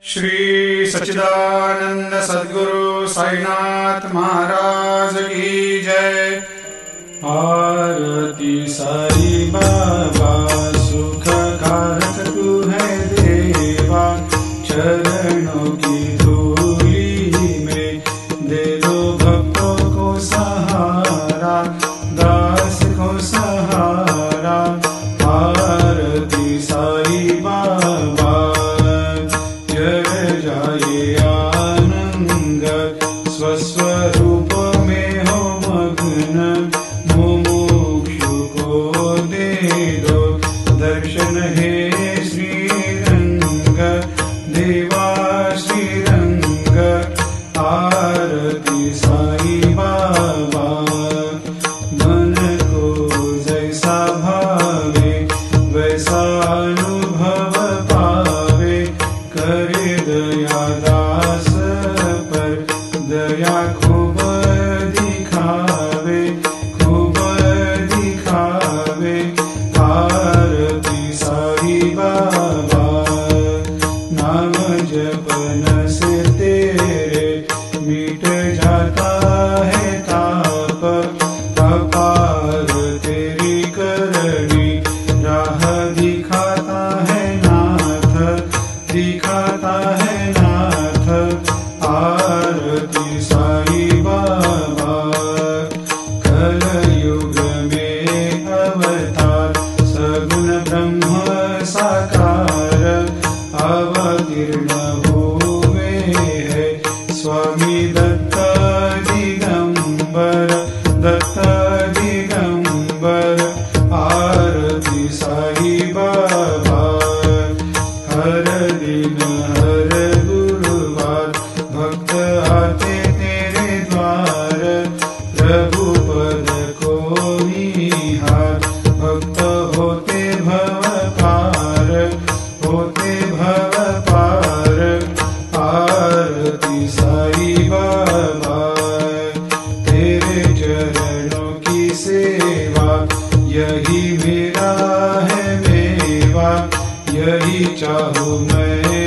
श्री सच्चिदानंद सद्गुरु साईनाथ महाराज की जय। आरती साई बाबा सुख कारक तू है देवा, चरणों की धूली में दे दो भक्तों को सहारा, दास को सहारा। आरती साई बाबा जय जाए आनंद, स्वस्वरूप में हो मग्न, मुमुक्षु को दे दो दर्शन हे श्रीरंग, देवा श्रीरंग। आरती साई बाबा मन को जैसा भावे वैसा अनुभव पावे, करे दया दास पर दया खूब दिखावे, खूब दिखावे। आरती साई बाबा नाम जपन से तेरे मिट जाता है ताप, अपार तेरी करनी राह दिखाता है नाथ, दिखाता है नाथ। आरती साई बाबा कलयुग में अवतार, सगुण ब्रह्म साकार अवतीर्ण हुए है स्वामी दत्त दिगंबर, दत्त दिगंबर। आरती साई बाबा हर दिन हर गुरुवार भक्त आते तेरे द्वार, प्रभु पद को निहार, भक्त होते भव पार, होते भव पार। आरती साई बाबा तेरे चरणों की सेवा, यही मेरा है मेवा, यही चाहूँ मैं